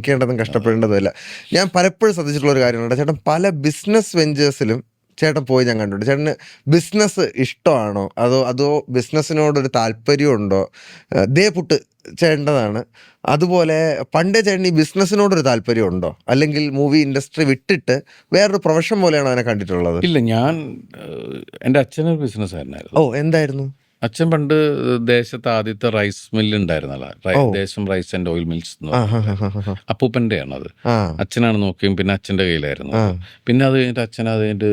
ക്കേണ്ടതും കഷ്ടപ്പെടേണ്ടതുമില്ല. ഞാൻ പലപ്പോഴും ശ്രദ്ധിച്ചിട്ടുള്ള ഒരു കാര്യമുണ്ട്. ചേട്ടൻ പല ബിസിനസ് വെഞ്ചേഴ്സിലും ചേട്ടൻ പോയി ഞാൻ കണ്ടിട്ടുണ്ട്. ചേട്ടന് ബിസിനസ് ഇഷ്ടമാണോ? അതോ ബിസിനസ്സിനോടൊരു താല്പര്യമുണ്ടോ? ദേ പുട്ട് ചേട്ടൻ്റെതാണ്. അതുപോലെ പണ്ടേ ചേട്ടന് ഈ ബിസിനസ്സിനോടൊരു താല്പര്യമുണ്ടോ? അല്ലെങ്കിൽ മൂവി ഇൻഡസ്ട്രി വിട്ടിട്ട് വേറൊരു പ്രൊഫഷൻ പോലെയാണോ അതിനെ കണ്ടിട്ടുള്ളത്? ഇല്ല, ഞാൻ എൻ്റെ അച്ഛനൊരു ബിസിനസ്സുകാരനായിരുന്നു. ഓ, എന്തായിരുന്നു? അച്ഛൻ പണ്ട് ദേശത്ത് ആദ്യത്തെ റൈസ് മില്ല് ഉണ്ടായിരുന്നല്ലോ, ദേശം റൈസ് ആൻഡ് ഓയിൽ മിൽസ് എന്ന് ആ പറഞ്ഞിട്ട്. ഹാ ഹാ ഹാ അപ്പൂപ്പൻ്റെ ആണത്. ആ അച്ഛനാണ് നോക്കിയും, പിന്നെ അച്ഛൻ്റെ കയ്യിലായിരുന്നു ആ അത്. പിന്നെ അത് കഴിഞ്ഞിട്ട് അച്ഛൻ അത് കഴിഞ്ഞിട്ട്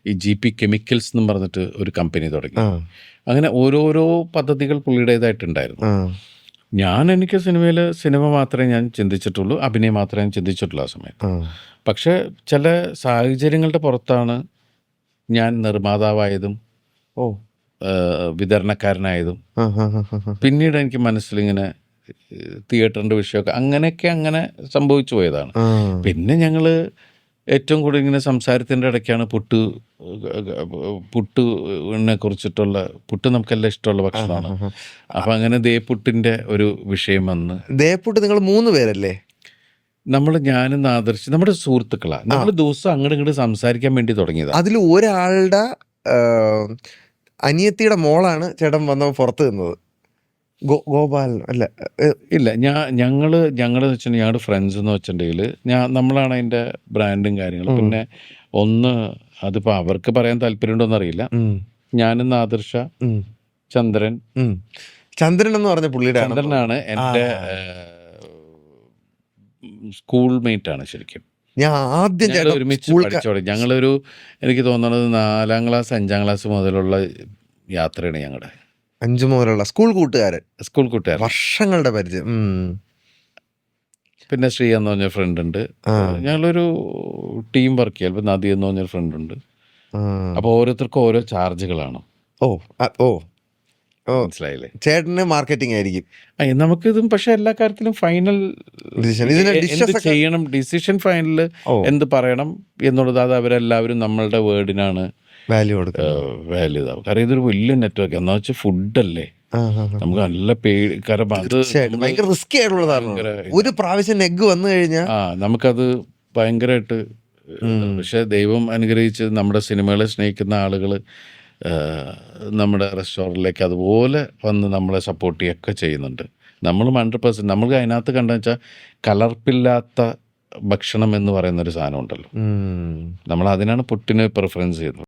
ഈ GP കെമിക്കൽസ് എന്നും പറഞ്ഞിട്ട് ഒരു കമ്പനി തുടങ്ങി. ആ അങ്ങനെ ഓരോരോ പദ്ധതികൾ പുള്ളിയുടേതായിട്ടുണ്ടായിരുന്നു. ആ എനിക്ക് സിനിമ മാത്രമേ ഞാൻ ചിന്തിച്ചിട്ടുള്ളൂ, അഭിനയം മാത്രമേ ഞാൻ ചിന്തിച്ചിട്ടുള്ളൂ ആ സമയത്ത്. ആ പക്ഷേ ചില സാഹചര്യങ്ങളുടെ പുറത്താണ് ഞാൻ നിർമ്മാതാവായതും ഓ വിതരണക്കാരനായതും. ആ ഹാ ഹാ ഹാ പിന്നീട് എനിക്ക് മനസ്സിലിങ്ങനെ തിയേറ്ററിൻ്റെ വിഷയമൊക്കെ അങ്ങനെ സംഭവിച്ചു പോയതാണ്. ആ പിന്നെ ഞങ്ങൾ ഏറ്റവും കൂടുതൽ ഇങ്ങനെ സംസാരത്തിൻ്റെ ഇടയ്ക്കാണ് പുട്ടിനെ കുറിച്ചിട്ടുള്ള, പുട്ട് നമുക്കെല്ലാം ഇഷ്ടമുള്ള ഭക്ഷണമാണ്. അപ്പം അങ്ങനെ പുട്ടിൻ്റെ ഒരു വിഷയം വന്ന് ദേപ്പുട്ട് നിങ്ങൾ 3 പേരല്ലേ? ഞാനും ആദർശ് നമ്മുടെ സുഹൃത്തുക്കളാണ്. നമ്മൾ ദിവസം അങ്ങോട്ട് ഇങ്ങോട്ട് സംസാരിക്കാൻ വേണ്ടി തുടങ്ങിയതാണ്. അതിൽ ഒരാളുടെ അനിയത്തിയുടെ മോളാണ് ചേട്ടൻ വന്നപ്പോൾ പുറത്ത് നിന്നത്. ഗോപാലൻ അല്ല? ഇല്ല, ഞങ്ങളെന്ന് വെച്ചിട്ടുണ്ടെങ്കിൽ ഞങ്ങളുടെ ഫ്രണ്ട്സ് എന്ന് വെച്ചിട്ടുണ്ടെങ്കിൽ നമ്മളാണ് അതിൻ്റെ ബ്രാൻഡും കാര്യങ്ങളും. പിന്നെ അതിപ്പോൾ അവർക്ക് പറയാൻ താല്പര്യമുണ്ടോയെന്ന് അറിയില്ല. ഞാനും ആദർശ, ചന്ദ്രൻ എന്ന് പറഞ്ഞ പുള്ളിയുടെ ചന്ദ്രനാണ് എൻ്റെ സ്കൂൾ മേറ്റ് ആണ് ശരിക്കും. ഞാൻ ആദ്യം ഞങ്ങൾ ഒരുമിച്ച് പഠിച്ചോളി. ഞങ്ങളൊരു എനിക്ക് തോന്നുന്നത് 4ാം ക്ലാസ് 5ാം ക്ലാസ് മുതലുള്ള യാത്രയാണ് ഞങ്ങളുടെ. 5 മുതലുള്ള സ്കൂൾ കൂട്ടുകാരൻ, വർഷങ്ങളുടെ പരിചയം. പിന്നെ ശ്രീ എന്ന് പറഞ്ഞ ഫ്രണ്ട് ഉണ്ട്. ഞങ്ങളൊരു ടീം വർക്ക് ചെയ്യാം. ഇപ്പം നദി എന്ന് പറഞ്ഞൊരു ഫ്രണ്ട് ഉണ്ട്. അപ്പോൾ ഓരോരുത്തർക്കും ഓരോ ചാർജുകളാണ്. മനസ്സിലായില്ലേ? ചേട്ടന് മാർക്കറ്റിംഗ് ആയിരിക്കും നമുക്കിതും. പക്ഷെ എല്ലാ കാര്യത്തിലും ഫൈനൽ ചെയ്യണം, ഡിസിഷൻ ഫൈനൽ എന്ത് പറയണം എന്നുള്ളത് അത് അവരെല്ലാവരും നമ്മളുടെ വേർഡിനാണ് വാല്യൂ ഇതാവും. കാരണം ഇതൊരു വലിയ നെറ്റ്വർക്ക് എന്നാ വെച്ചാൽ ഫുഡല്ലേ, നമുക്ക് നല്ല ഭയങ്കര റിസ്കി ആയിട്ടുള്ളതാണ്. ഒരു പ്രാവശ്യം എഗ് വന്നു കഴിഞ്ഞാൽ നമുക്കത് ഭയങ്കരമായിട്ട്. പക്ഷെ ദൈവം അനുഗ്രഹിച്ച് നമ്മുടെ സിനിമകളെ സ്നേഹിക്കുന്ന ആളുകൾ നമ്മുടെ റെസ്റ്റോറൻറ്റിലേക്ക് അതുപോലെ വന്ന് നമ്മളെ സപ്പോർട്ട് ചെയ്യുകയൊക്കെ ചെയ്യുന്നുണ്ട്. നമ്മളും 100% നമുക്ക് അതിനകത്ത് കണ്ടെന്ന് വെച്ചാൽ കലർപ്പില്ലാത്ത ഭക്ഷണം എന്ന് പറയുന്നൊരു സാധനം ഉണ്ടല്ലോ, നമ്മൾ അതിനാണ് പുട്ടിനെ പ്രിഫറൻസ് ചെയ്യുന്നത്.